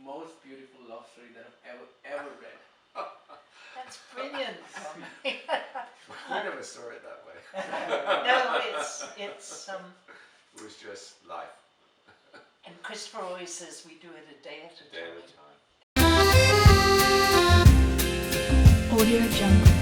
most beautiful love story that I've ever read. That's brilliant. We never saw it that way. No, it was just life. And Christopher always says we do it a day at a Day time. at a time. Audio Jungle.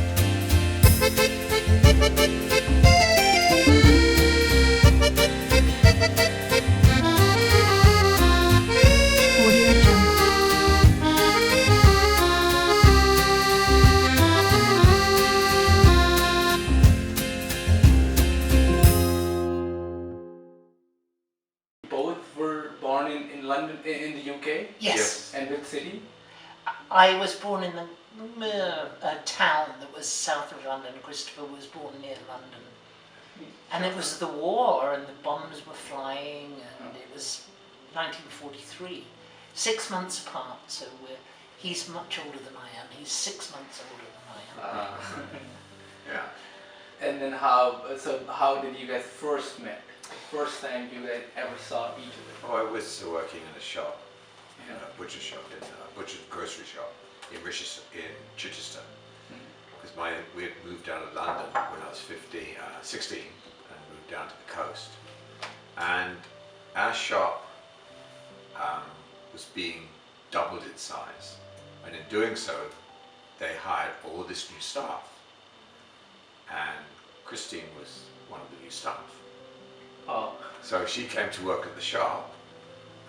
Both were born in London, in the UK? Yes. And which city? I was born in a town that was south of London. Christopher was born near London. And it was the war and the bombs were flying and it was 1943. 6 months apart, so he's much older than I am. He's 6 months older than I am. Yeah. And then how did you guys first met? The first time you guys ever saw each other? Oh, I was working in a shop, in a butcher shop, in a butcher grocery shop in Chichester. Because we had moved out of London when I was 16 and moved down to the coast. And our shop was being doubled in size. And in doing so, they hired all this new staff. And Christine was one of the new staff. Oh. So she came to work at the shop,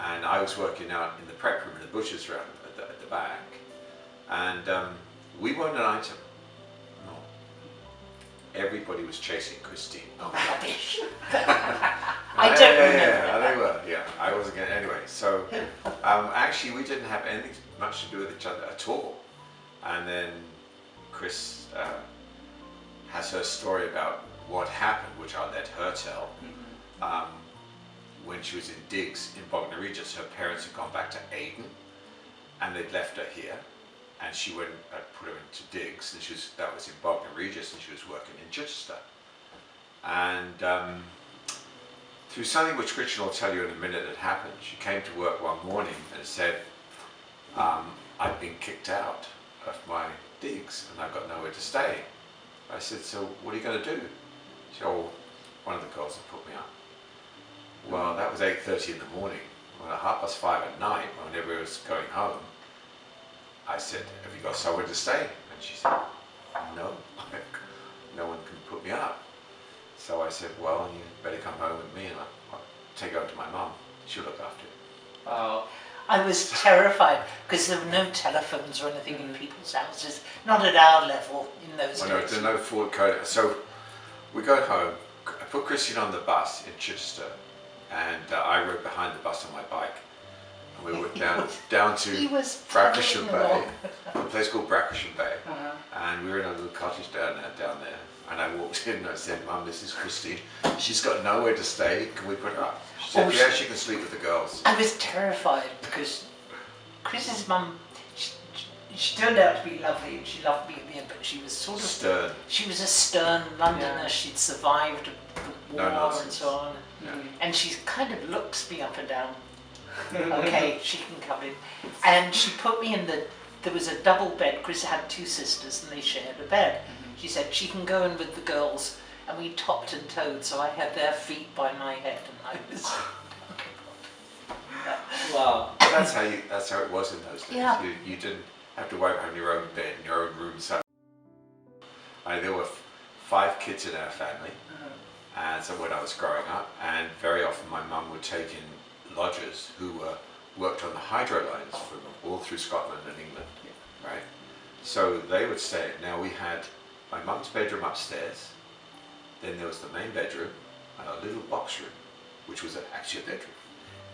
and I was working out in the prep room in the butcher's room at the back. And we weren't an item. No. Everybody was chasing Christine. Oh, rubbish. I don't remember. Yeah, they were. Yeah, I wasn't going anyway. So actually, we didn't have anything much to do with each other at all. And then Chris has her story about what happened, which I'll let her tell. When she was in digs in Bognor Regis, her parents had gone back to Aden, and they'd left her here, and she went and put her into digs, and that was in Bognor Regis, and she was working in Chichester. And through something which Christian will tell you in a minute that happened, she came to work one morning and said, I've been kicked out of my digs, and I've got nowhere to stay. I said, so what are you going to do? She said, oh, one of the girls had put me up. Well, that was 8:30 in the morning. Well, at 5:30 at night, when everyone was going home, I said, have you got somewhere to stay? And she said, no, no one can put me up. So I said, well, you better come home with me and I'll take you home to my mum. She'll look after you. I was terrified because there were no telephones or anything in people's houses, not at our level in those days. No, there's no Ford code. So we got home, I put Christian on the bus in Chichester, and I rode behind the bus on my bike. And we went down to Bracklesham Bay, a place called Bracklesham Bay. And we were in a little cottage down there. And I walked in and I said, Mum, this is Christine. She's got nowhere to stay. Can we put her up? She said, yeah, she can sleep with the girls. I was terrified because Chris's mum, she turned out to be lovely and she loved me at the end, but she was sort of stern. She was a stern Londoner. Yeah. She'd survived the war and so on. Yeah. And she kind of looks me up and down. Okay, she can come in. And she put me in there was a double bed. Chris had two sisters and they shared a bed. She said she can go in with the girls, and we topped and toed, so I had their feet by my head, and I was. Wow. That's how it was in those days. Yeah. You didn't have to worry about your own bed and your own room. So there were 5 kids in our family, and so when I was growing up, and very often my mum would take in lodgers who worked on the hydro lines from all through Scotland and England, right? So they would stay. Now we had my mum's bedroom upstairs, then there was the main bedroom and a little box room, which was actually a bedroom.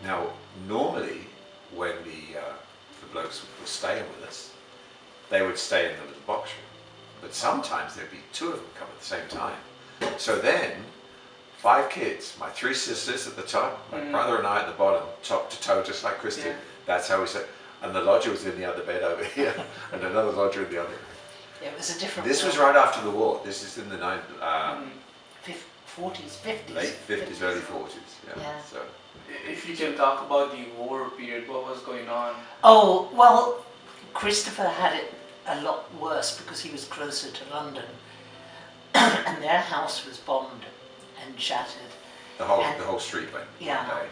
Now, normally when the blokes were staying with us, they would stay in the little box room. But sometimes there'd be 2 of them come at the same time. So then, 5 kids, my 3 sisters at the top, my brother and I at the bottom, top to toe, just like Christine. Yeah. That's how we said. And the lodger was in the other bed over here, and another lodger in the other. Yeah, it was a different. This was right after the war. This is in the 40s, 50s. Late 50s, early 40s. Yeah. Yeah. So If you can talk about the war period, what was going on? Oh, well, Christopher had it a lot worse because he was closer to London and their house was bombed and shattered. The whole street went Yeah. one day.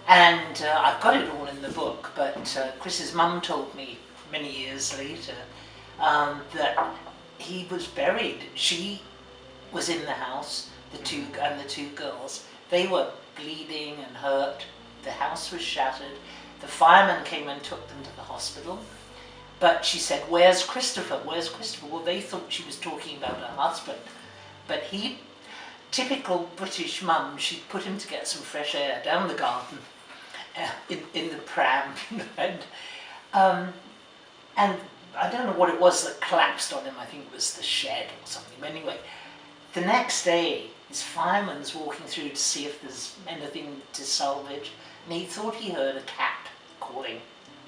And I've got it all in the book, but Chris's mum told me many years later that he was buried. She was in the house, the two girls. They were bleeding and hurt. The house was shattered. The firemen came and took them to the hospital. But she said, "Where's Christopher? Where's Christopher?" Well, they thought she was talking about her husband. But typical British mum, she'd put him to get some fresh air down the garden in the pram. and I don't know what it was that collapsed on him. I think it was the shed or something. But anyway, the next day, his fireman's walking through to see if there's anything to salvage, and he thought he heard a cat calling,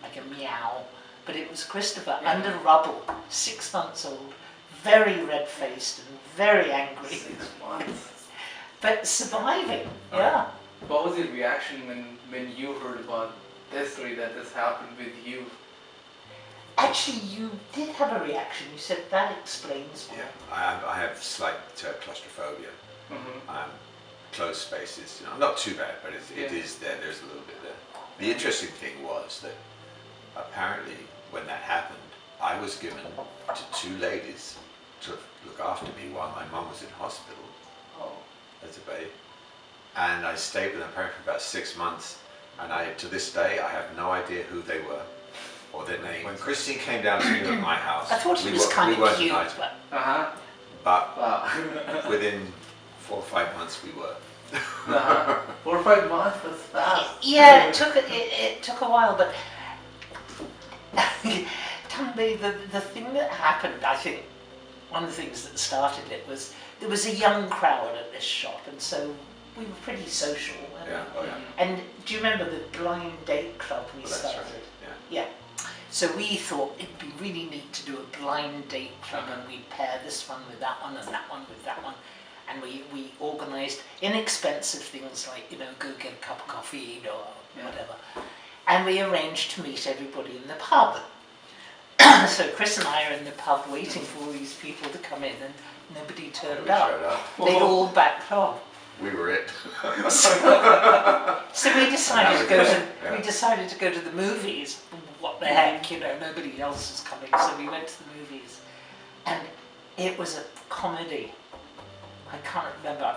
like a meow, but it was Christopher under rubble, 6 months old, very red-faced and very angry. 6 months. But surviving, yeah. What was your reaction when you heard about this story, that this happened with you? Actually, you did have a reaction. You said that explains why. Yeah, I have slight claustrophobia. Closed spaces, not too bad, but it is there. There's a little bit there. The interesting thing was that apparently when that happened, I was given to two ladies to look after me while my mum was in hospital as a babe. And I stayed with them apparently for about 6 months, and to this day I have no idea who they were or their name. When Christine came down to live at my house, I thought he was kind of cute, but... But within 4 or 5 months we were. 4 or 5 months, that's fast. Yeah, it took a while, but the thing that happened, I think, one of the things that started it was there was a young crowd at this shop, and so we were pretty social. And do you remember the blind date club we started? That's right. Yeah. So we thought it'd be really neat to do a blind date club, and we'd pair this one with that one and that one with that one. And we organised inexpensive things like, go get a cup of coffee or whatever. And we arranged to meet everybody in the pub. So Chris and I are in the pub waiting for all these people to come in, and nobody turned up. They'd all backed off. We were it. So we decided to go to the movies. What the heck, nobody else is coming. So we went to the movies, and it was a comedy. I can't remember.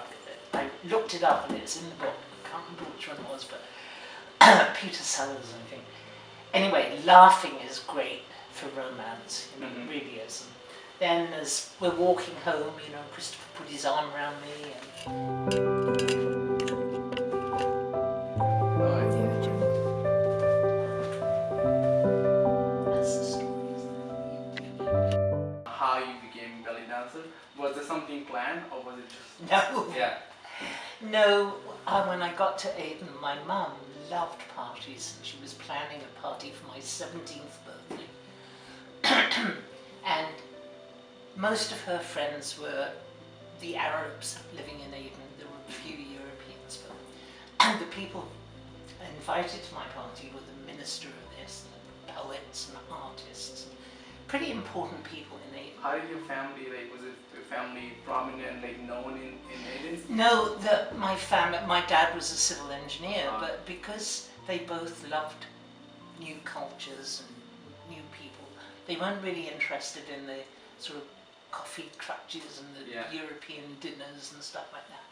I looked it up and it's in the book. I can't remember which one it was, but Peter Sellers, I think. Anyway, laughing is great for romance. It really is. And then as we're walking home, Christopher put his arm around me and... That's the story. How you became Bellydancer? Was there something planned, or was it just... No. Yeah. No, when I got to Aden, my mum loved parties, and she was planning a party for my 17th birthday. And most of her friends were the Arabs living in Aden. There were a few Europeans, but the people invited to my party were the minister of this, and poets and artists, and pretty important people in Aden. How did your family, was it your family prominent, known in Aden? No, my dad was a civil engineer, but because they both loved new cultures and new people, they weren't really interested in the sort of coffee crutches and the European dinners and stuff like that.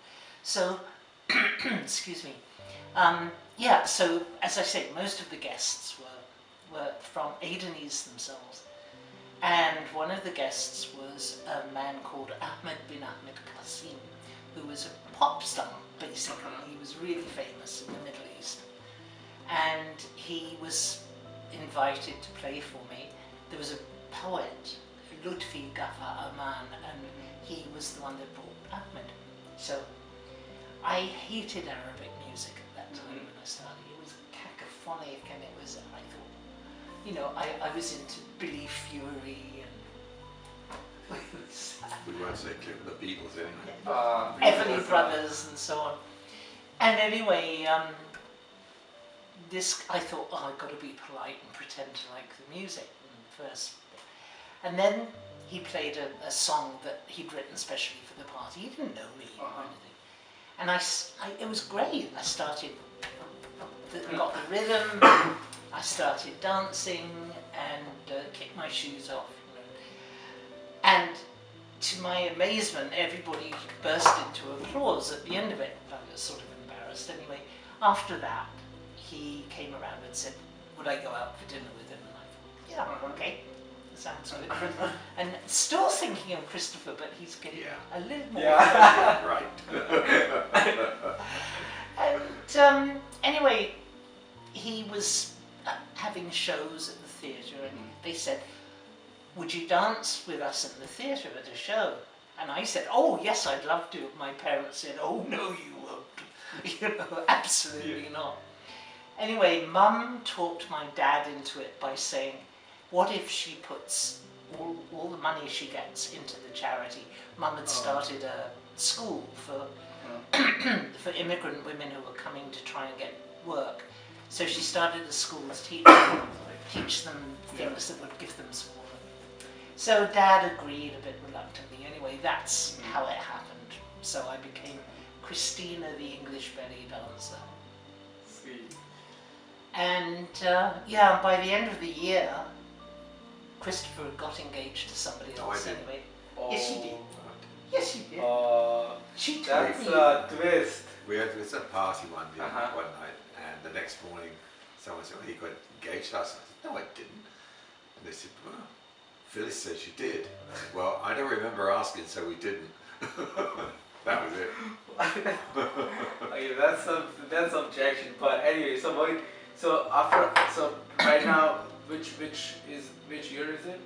So, excuse me. So as I say, most of the guests were from Adenese themselves. And one of the guests was a man called Ahmed bin Ahmed Qasim, who was a pop star, basically. He was really famous in the Middle East. And he was invited to play for me. There was a poet, Lutfi Ghaffar Aman, and he was the one that brought Ahmed. So I hated Arabic music at that time when I started. It was cacophonic, and it was, I thought, I was into Billy Fury and We weren't so clear with the Beatles anyway. Everly Brothers and so on. And anyway, this, I thought, oh, I've got to be polite and pretend to like the music first. And then he played a song that he'd written specially for the party. He didn't know me or anything. And it was great. I started, got the rhythm, I started dancing and kicked my shoes off. You know. And to my amazement, everybody burst into applause at the end of it. I was sort of embarrassed. Anyway, after that, he came around and said, would I go out for dinner with him? And I thought, yeah, okay, that sounds good. And still thinking of Christopher, but he's getting a little more. Right. And anyway, he was having shows at the theatre, and they said, would you dance with us in the theatre at a show? And I said, oh yes, I'd love to. My parents said, oh no, you won't. You know, absolutely not. Anyway, Mum talked my dad into it by saying, what if she puts all the money she gets into the charity? Mum had started a school for for immigrant women who were coming to try and get work. So she started a school to teach them things that would give them some more. So Dad agreed a bit reluctantly. Anyway, that's how it happened. So I became Christina the English belly dancer. Sweet. And yeah, by the end of the year, Christopher got engaged to somebody else. Anyway, yes, he did. Yes, he did. She told That's me. a twist. We had this a party one night, and the next morning, someone said, well, he got engaged last night. I said, no, I didn't. And they said, well, Phyllis says you did. I said, well, I don't remember asking, so we didn't. That was it. Okay, that's objection. But anyway, so right now, which year is it?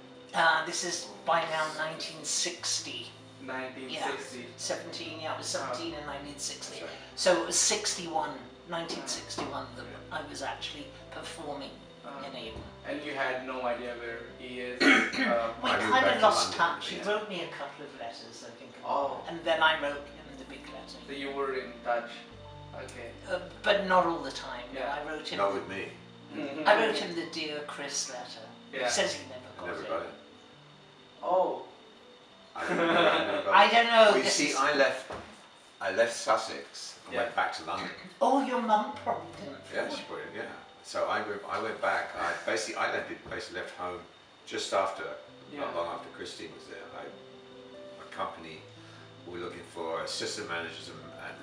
This is by now 1960. 1960. 17, yeah, it was 17 in 1960. Right. So it was 1961 that I was actually performing in Avon. And you had no idea where he is? We I moved kind back of to lost London, touch. He yeah. wrote me a couple of letters, I think. Oh. And then I wrote him the big letter. So you were in touch. Okay. But not all the time. Yeah. I wrote him. Not with me. I wrote him the Dear Chris letter. Yeah. He says he never I got never it. got it. Oh. I never got I it. don't know. Well, you this see, is- I left Sussex and went back to London. Oh, your mum probably didn't. Yeah, she put it, yeah. So I went back. I basically left home just after, not long after Christine was there. A company were looking for assistant managers and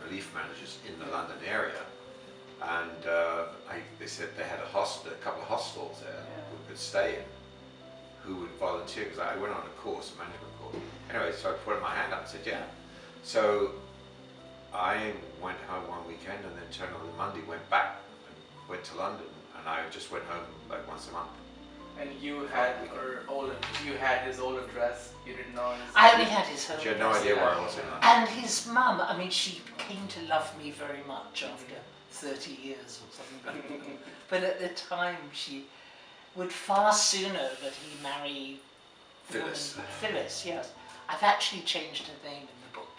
relief managers in the London area, and they said they had a couple of hostels there we could stay in, who would volunteer, because I went on a course, a management course. Anyway, so I put my hand up and said, yeah. So I went home one weekend and then turned on the Monday, went back and went to London, and I just went home like once a month. And you had his old address. You didn't know his. I only had his home She had no address. idea where I was in London. And his mum, I mean, she came to love me very much after 30 years or something. But at the time, she would far sooner that he marry the woman- Phyllis. Phyllis, yes. I've actually changed her name in the book.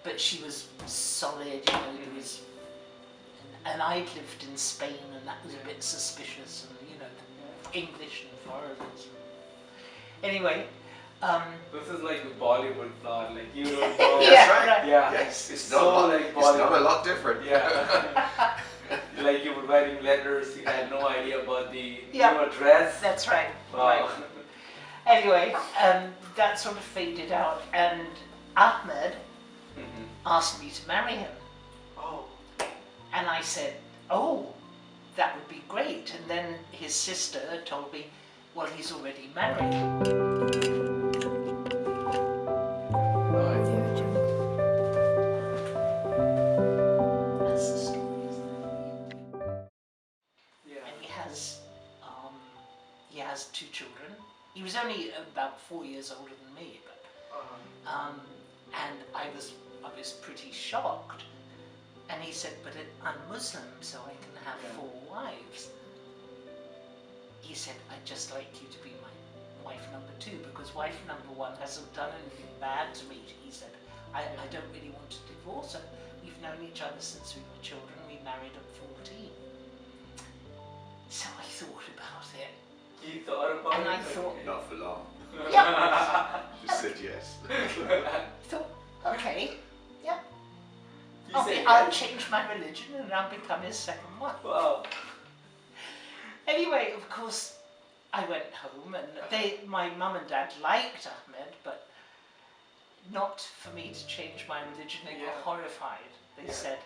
But she was solid, you know, there was... And I'd lived in Spain, and that was a bit suspicious, and, you know, English and foreigners. Anyway, This is like a Bollywood plot, like you don't know. Yeah, That's right. Yeah. Yes, it's So not, a lot, like it's not a Bollywood. lot different. Yeah. Like you were writing letters, you had no idea about the Yeah. new address. that's right. Wow. Right. Anyway, that sort of faded out, and Ahmed asked me to marry him. Oh. And I said, oh, that would be great. And then his sister told me, well, he's already married. Audio Jungle. That's the story, isn't it? Yeah. And he has 2 children. He was only about 4 years older than me, but and I was pretty shocked. And he said, but I'm Muslim, so I can have 4 wives. He said, I'd just like you to be my wife number 2, because wife number 1 hasn't done anything bad to me. He said, I don't really want to divorce her. We've known each other since we were children. We've married at 14. So I thought about it. You thought about And it? I thought, Not for long. yeah, Just said yes. I thought, okay, yeah, You said I'll yes? change my religion and I'll become his second wife. Wow. Anyway, of course, I went home and my mum and dad liked Ahmed, but not for me to change my religion. They were Yeah. horrified. They Yeah. said,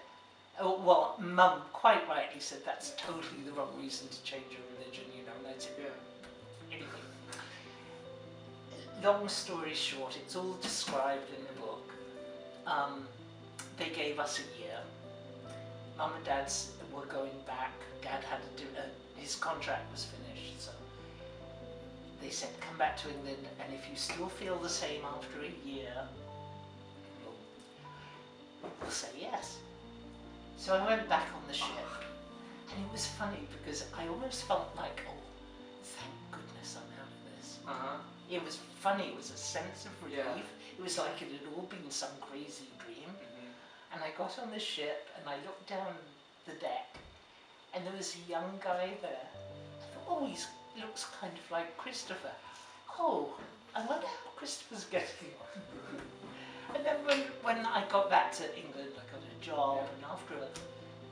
oh, well, Mum quite rightly said that's totally the wrong reason to change your religion, you know, and I said, Yeah. anyway. Long story short, it's all described in the book. They gave us a year. Mum and Dad were going back. Dad had to do his contract was finished, so they said, come back to England, and if you still feel the same after a year, we'll say yes. So I went back on the ship, and it was funny because I almost felt like, oh, thank goodness I'm out of this. It was funny, it was a sense of relief. Yeah. It was like it had all been some crazy dream. And I got on the ship and I looked down the deck and there was a young guy there. I thought, oh, he looks kind of like Christopher. Oh, I wonder how Christopher's getting on. And then when I got back to England, I got a job, and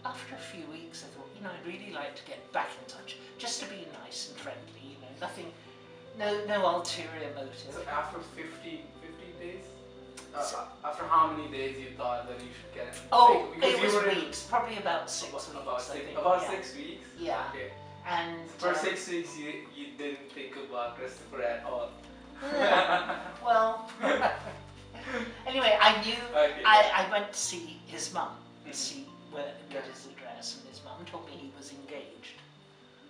after a few weeks I thought, you know, I'd really like to get back in touch, just to be nice and friendly, you know, nothing, no ulterior motive. So after 15 days? After how many days you thought that you should get it? Oh, Because it you was were in- weeks, probably about 6 weeks. About I six, think, about yeah. 6 weeks? Yeah. Okay. And For 6 weeks you didn't think about Christopher at all. well, anyway, I knew. Okay. I went to see his mum, Mhm. see get his address, and his mum told me he was engaged.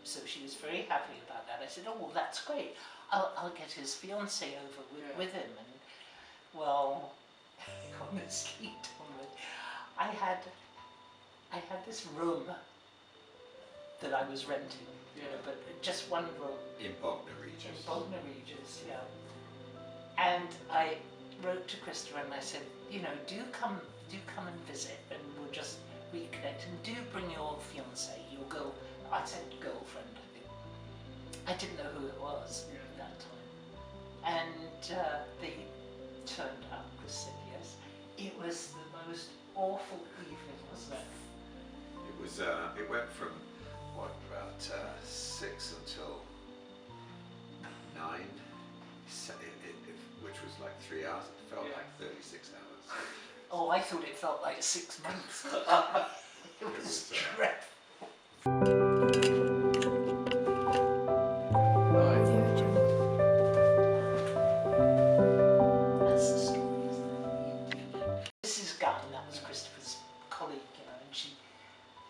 So she was very happy about that. I said, "Oh, well, that's great. I'll get his fiancée over with him." And well, honestly, I had this room that I was renting, you know, but just one room. In Bognor Regis. In Bognor Regis, yeah. And I wrote to Christopher and I said, you know, do come and visit, and we'll just reconnect. And do bring your fiancée, your girl. I said girlfriend, I think. I didn't know who it was at that time. And they turned up. Said yes. It was the most awful evening, wasn't it? It was. It went from what, about 6 until 9, which was like 3 hours. It felt like 36 hours. Oh, I thought it felt like 6 months. It was dreadful. Audio Jungle. That's the story, isn't it? Mrs. Gunn, that was Christopher's colleague, you know, and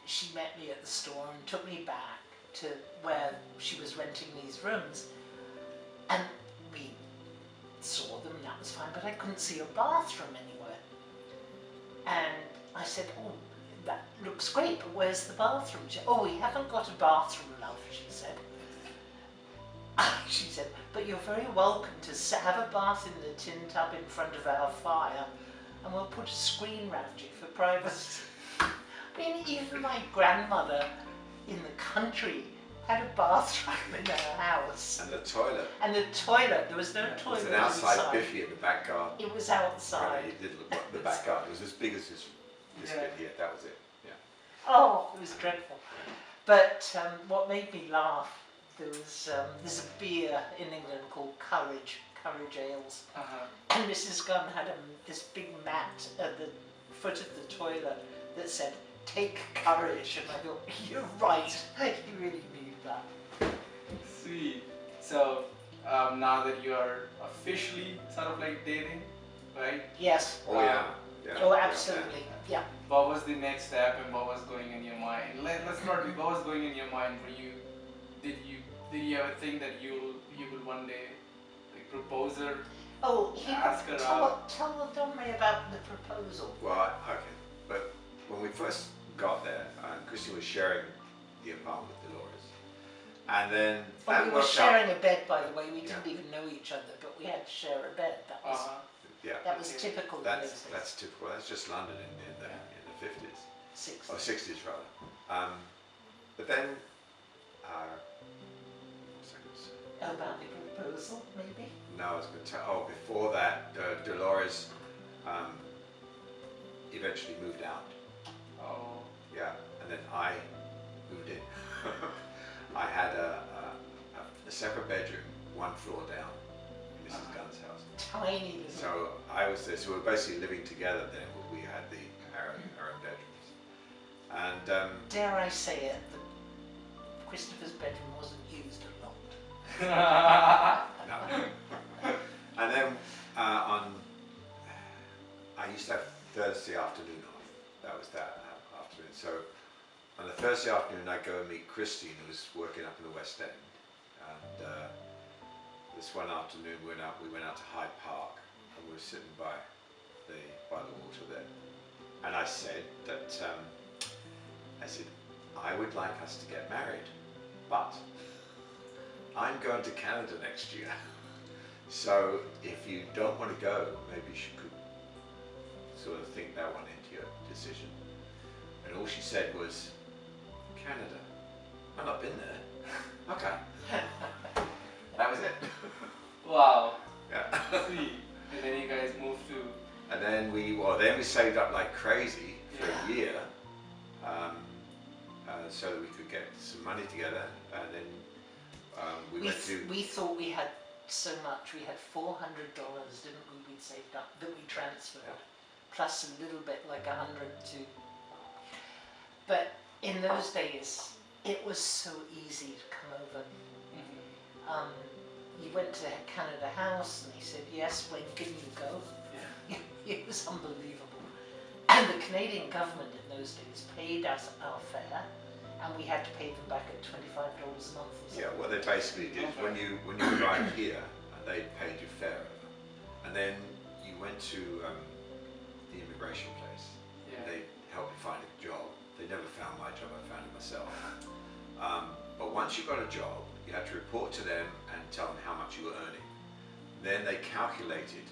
she met me at the store and took me back to where she was renting these rooms, and we saw them, and that was fine, but I couldn't see a bathroom anywhere. And I said, oh, that looks great, but where's the bathroom? She said, oh, we haven't got a bathroom, love, she said. She said, but you're very welcome to have a bath in the tin tub in front of our fire, and we'll put a screen round you for privacy. I mean, even my grandmother in the country had a bathroom in her house. And the toilet. And the toilet, there was no It toilet was an outside inside. biffy in the back garden. It was outside. It did look like the back garden. It was as big as this bit here. That was it. Yeah. Oh, it was dreadful. But what made me laugh, there's a beer in England called Courage Ales. And Mrs. Gunn had this big mat at the foot of the toilet that said, take courage. And I thought, you're right, you really need that. Sweet. So now that you are officially sort of like dating, right? Yes. Oh yeah. Yeah. Oh, absolutely. Yeah. What was the next step and what was going in your mind? Let's start with what was going in your mind for you. Did you ever think that you would one day like propose her? Oh, Ask her out. tell me about the proposal. Well, okay. But when we first got there, Christy was sharing the apartment with Dolores, and then Oh, that we were worked sharing out. a bed, by the way. We Yeah. didn't even know each other, but we had to share a bed. That was Yeah. that was Okay. typical. in That's those days. that's typical. That's just London in the 50s. 60s. or 60s rather. But then, what was I going to say? About the proposal, maybe? No, I was going to tell. Oh, before that, Dolores eventually moved out. Oh. Yeah, and then I moved in. I had a separate bedroom, one floor down in Mrs. Gunn's house. Tiny little. So I was there. So we were basically living together then. We had our own bedrooms, and Dare I say it, Christopher's bedroom wasn't used a lot. no. And then I used to have Thursday afternoon off. That was that afternoon. So on the Thursday afternoon, I'd go and meet Christine, who was working up in the West End. And this one afternoon, we went out to Hyde Park, and we were sitting by the water there. And I said that I would like us to get married, but I'm going to Canada next year. So if you don't want to go, maybe you could sort of think that one into your decision. And all she said was, Canada? I've not been there. Okay. That was it. Wow. Yeah. Sweet. And then you guys moved to. And then we saved up like crazy for a year, so that we could get some money together. And then We thought we had so much. We had $400, didn't we? We'd saved up that we transferred, plus a little bit, like 100 to. But in those days, it was so easy to come over. You went to Canada House, and he said, "Yes, when can you go?" Yeah. It was unbelievable. And the Canadian government in those days paid us our fare, and we had to pay them back at $25 a month or something. Yeah, what they basically did is when you arrived here, they paid you fare over, and then you went to the immigration place. Yeah. They helped you find a job. They never found my job. I found it myself. But once you got a job, you had to report to them and tell them how much you were earning. Then they calculated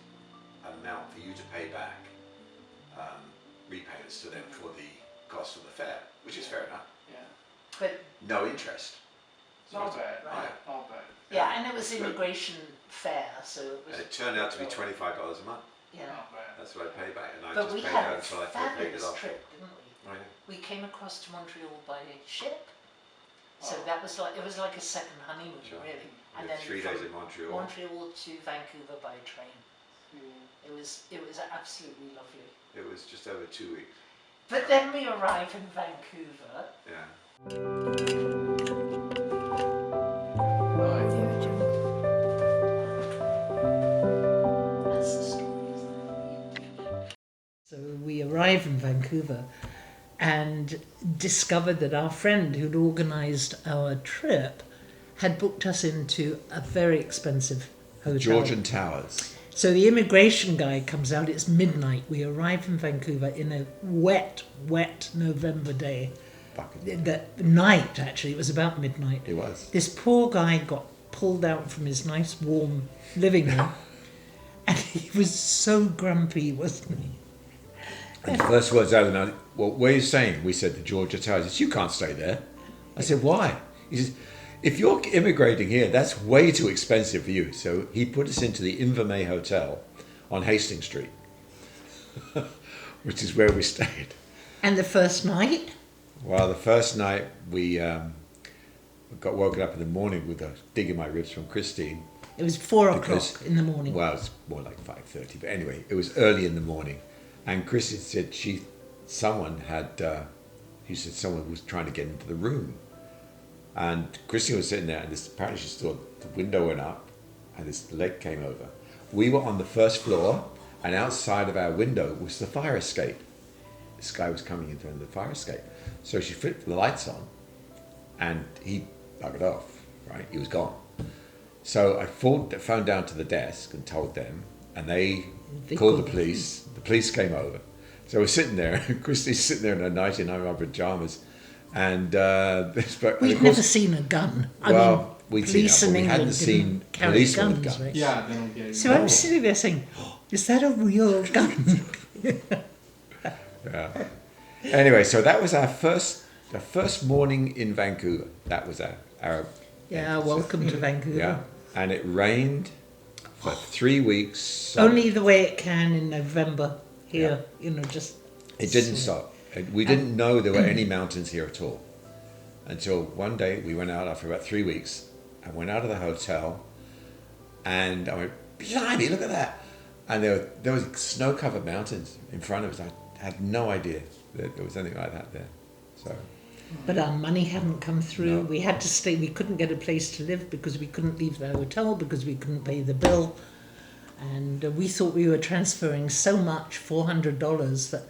an amount for you to pay back, repayments to them for the cost of the fare, which is fair enough. Yeah. But No interest. Not bad. Right. Not bad. yeah, and it was immigration fare, so it was. And it turned out to be $25 a month. Yeah. Not bad. That's what I paid back, and I But just we paid had out a until I paid it fabulous off. trip, didn't we? Oh, yeah. We came across to Montreal by ship, so Oh. that was like, it was like a second honeymoon, Sure. really. We And had then 3 from days in Montreal. Montreal to Vancouver by train. Yeah. It was absolutely lovely. It was just over 2 weeks. But then we arrived in Vancouver. Yeah. Audio Jungle. That's the story, isn't it? So we arrived in Vancouver and discovered that our friend who'd organised our trip had booked us into a very expensive hotel. Georgian Towers. So the immigration guy comes out, it's midnight. We arrive in Vancouver in a wet November day. The night, actually, it was about midnight. It was. This poor guy got pulled out from his nice warm living room and he was so grumpy, wasn't he? And the first words out of the night, well, where are you staying? We said the Georgia Towers. He said, you can't stay there. I said, why? He says, if you're immigrating here, that's way too expensive for you. So he put us into the Invermay Hotel on Hastings Street, which is where we stayed. And the first night? Well, the first night we got woken up in the morning with a dig in my ribs from Christine. It was 4 Because- o'clock in the morning. Well, it was more like 5:30, but anyway, it was early in the morning. And Christine said someone was trying to get into the room. And Christine was sitting there, and apparently she saw the window went up, and this leg came over. We were on the first floor, and outside of our window was the fire escape. This guy was coming into the fire escape. So she flipped the lights on, and he buggered off, right? He was gone. So I phoned down to the desk and told them, and they called the police. The police came over. So we're sitting there, Christy's sitting there in her nightie and I'm in my pajamas. And We've never seen a gun. We'd police seen that, but in we hadn't England seen didn't carry policemen with guns, guns. right? Yeah, they don't get it. So I'm sitting there saying, oh, is that a real gun? Yeah. Anyway, so that was the first morning in Vancouver. That was our Yeah, welcome to Vancouver. yeah, and it rained for 3 weeks. So Only the way it can in November here, just... it didn't stop. We didn't know there were any mountains here at all until one day we went out after about 3 weeks. I went out of the hotel and I went, blimey, look at that. And there was snow-covered mountains in front of us. I had no idea that there was anything like that there. So, But our money hadn't come through. No. We had to stay. We couldn't get a place to live because we couldn't leave the hotel because we couldn't pay the bill. And we thought we were transferring so much, $400, that,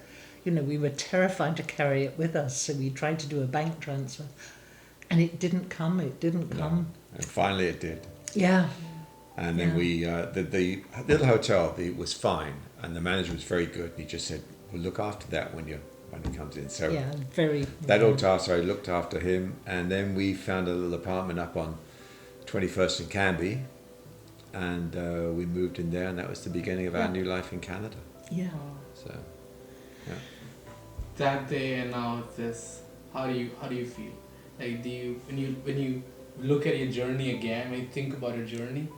we were terrified to carry it with us. So we tried to do a bank transfer. And it didn't come. It didn't come. and finally it did. Yeah. And then we, the little hotel was fine, and the manager was very good. He just said, "We'll look after that when he comes in." So Yeah, very... that old task, I looked after him, and then we found a little apartment up on 21st and Canby, and we moved in there, and that was the beginning of our new life in Canada. Yeah. So, yeah. That day and now this, how do you feel? Like, when you look at your journey again, when you think about your journey,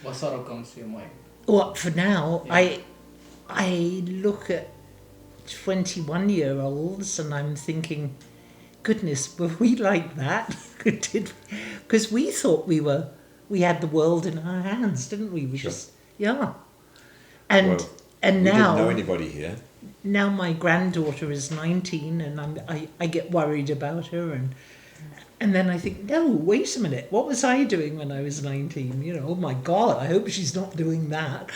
what sort of comes to your mind? Well, for now, Yeah. I look at 21-year-olds and I'm thinking, goodness, were we like that? Because we thought we had the world in our hands, didn't we? We Sure. just, yeah. And Well, and we now, didn't know anybody here. now my granddaughter is 19 and I get worried about her and then I think, no, wait a minute, what was I doing when I was 19? Oh my God, I hope she's not doing that.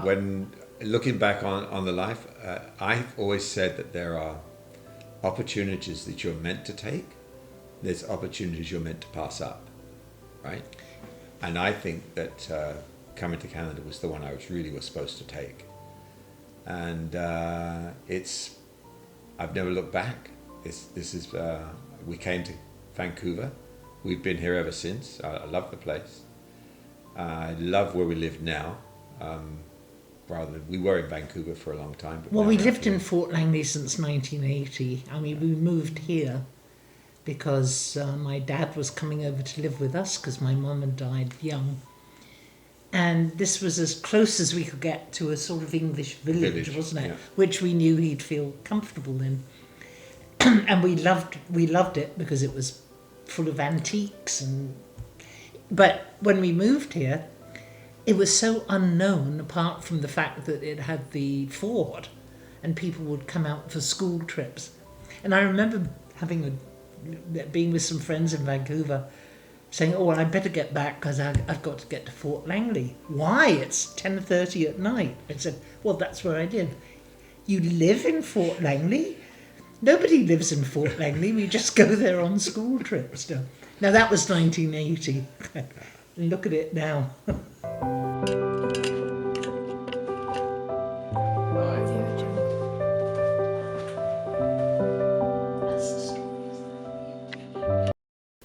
When looking back on the life, I've always said that there are opportunities that you're meant to take. There's opportunities you're meant to pass up, right? And I think that coming to Canada was the one I was supposed to take. And I've never looked back. We came to Vancouver. We've been here ever since. I love the place. I love where we live now. We were in Vancouver for a long time. But Well, now we we're lived here. in Fort Langley since 1980. I mean, we moved here because my dad was coming over to live with us because my mum had died young. And this was as close as we could get to a sort of English village, wasn't it? Yeah. Which we knew he'd feel comfortable in. And we loved it because it was full of antiques. But when we moved here, it was so unknown, apart from the fact that it had the fort and people would come out for school trips. And I remember being with some friends in Vancouver saying, oh, well, I better get back because I've got to get to Fort Langley. Why? It's 10:30 at night. I said, well, that's where I live. You live in Fort Langley? Nobody lives in Fort Langley. We just go there on school trips. Now, that was 1980. Look at it now.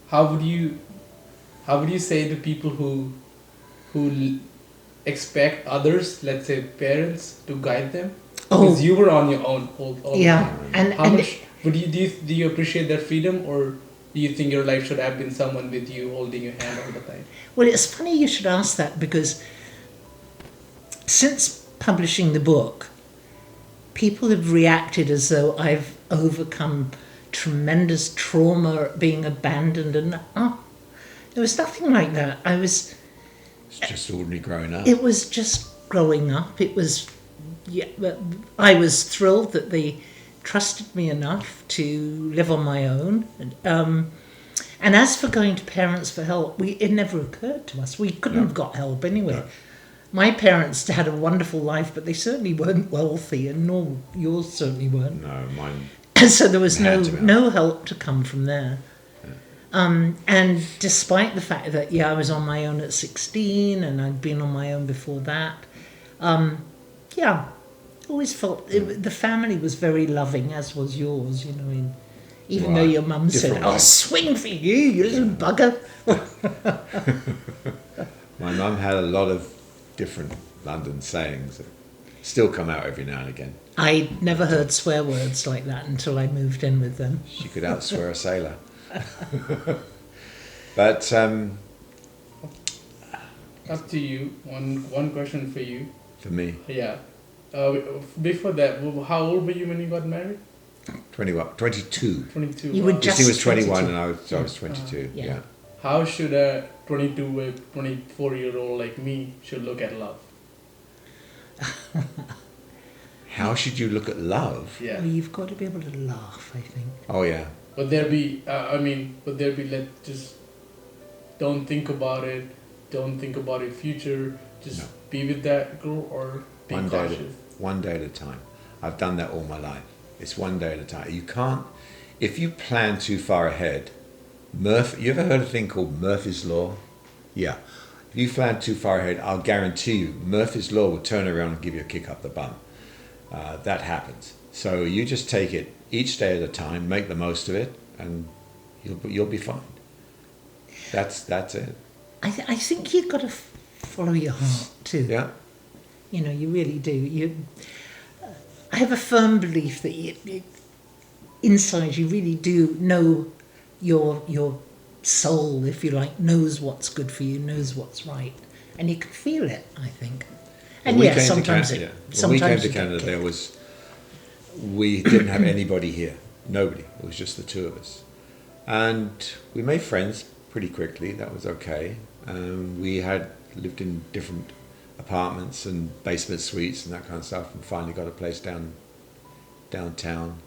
How would you say to people who expect others, let's say parents, to guide them? Because you were on your own all the time. And How much do you appreciate that freedom, or do you think your life should have been someone with you holding your hand all the time? well, it's funny you should ask that because since publishing the book, people have reacted as though I've overcome tremendous trauma at being abandoned, and there was nothing like that. It's just ordinary growing up. It was just growing up. It was, I was thrilled that they trusted me enough to live on my own. And as for going to parents for help, it never occurred to us. We couldn't have got help anyway. No. My parents had a wonderful life, but they certainly weren't wealthy, and nor yours certainly weren't. No, mine. So there was Had to be. no help to come from there. And despite the fact that, I was on my own at 16 and I'd been on my own before that, always felt the family was very loving, as was yours, even though your mum said, Different I'll way. swing for you little bugger. My mum had a lot of different London sayings. still come out every now and again. I never heard swear words like that until I moved in with them. She could outswear a sailor. But Up to you. One question for you. for me, Yeah. Before that, how old were you when you got married? 22. 22. You were Christine was 21 22. and I was 22. Yeah. Yeah. How should a 24-year-old like me should look at love? How should you look at love? Yeah. Well, you've got to be able to laugh, I think. Oh yeah. Would there be? Just don't think about it. Don't think about your future. Just No. be with that girl or be cautious. One day at a time. I've done that all my life. It's one day at a time. You can't, if you plan too far ahead, you ever heard a thing called Murphy's Law? Yeah. If you plan too far ahead, I'll guarantee you Murphy's Law will turn around and give you a kick up the bum. That happens. So you just take it each day at a time, make the most of it, and you'll be fine. That's it. I think you've got to follow your heart too. Yeah. You know, you really do. I have a firm belief that inside you really do know your soul, if you like, knows what's good for you, knows what's right, and you can feel it, I think. And When we yeah, came to sometimes Canada, it. when we came Sometimes to you get Canada, kicked. we didn't have anybody here. Nobody. It was just the two of us, and we made friends pretty quickly. That was okay. We had lived in different apartments and basement suites and that kind of stuff, and finally got a place downtown.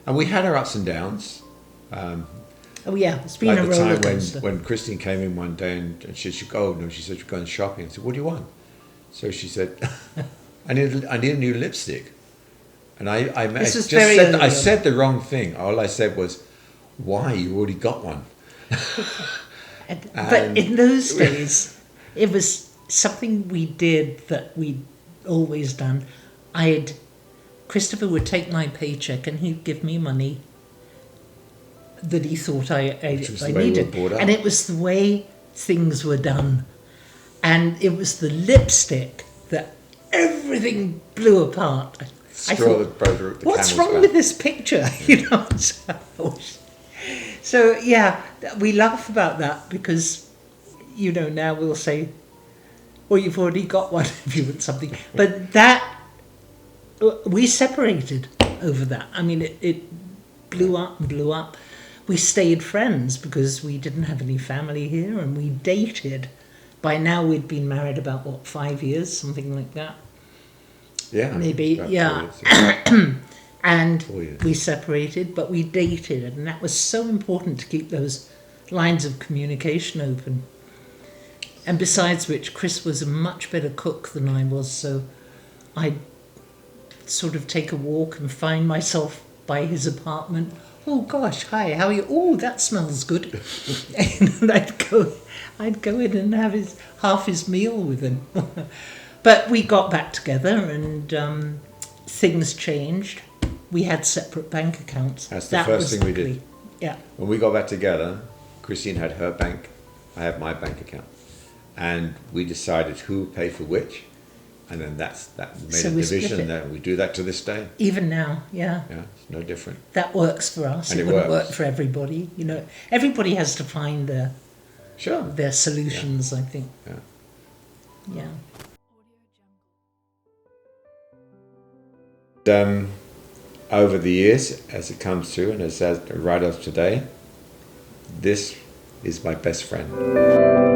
And we had our ups and downs. Oh yeah, it's been Like a the roller time coaster. when Christine came in one day and she said, she said, "We're going shopping." I said, "What do you want?" So she said, I need a new lipstick. And I This was just very said, early I on. said the wrong thing. All I said was, "Why? You already got one." But in those days, it was something we did that we'd always done. Christopher would take my paycheck and he'd give me money that he thought Which was I the way we were needed. brought up. And it was the way things were done. And it was the lipstick that everything blew apart. I Straw thought, that broke the what's camel's wrong back." with this picture? You know. So yeah, we laugh about that because, you know, now we'll say, "Well, you've already got one if you want something." But that we separated over that. I mean, it blew up and blew up. We stayed friends because we didn't have any family here, and we dated. By now, we'd been married about 5 years, something like that. Yeah. Maybe, about 4 yeah. years, yeah. And 4 years. we separated, but we dated, and that was so important to keep those lines of communication open. And besides which, Chris was a much better cook than I was, so I'd sort of take a walk and find myself by his apartment. "Oh gosh, hi, how are you? Oh, that smells good." And I'd go in and have half his meal with him. But we got back together, and things changed. We had separate bank accounts. That's the That first was thing we the did. key. Yeah. When we got back together, Christine had her bank, I had my bank account, and we decided who would pay for which, and then that made So a we split division, it. and we do that to this day. Even now, yeah. Yeah, it's no different. That works for us. And It it wouldn't works. work for everybody. You know, everybody has to find Sure. their solutions, I think. Yeah. Yeah. Over the years, as it comes through, and as right of today, this is my best friend.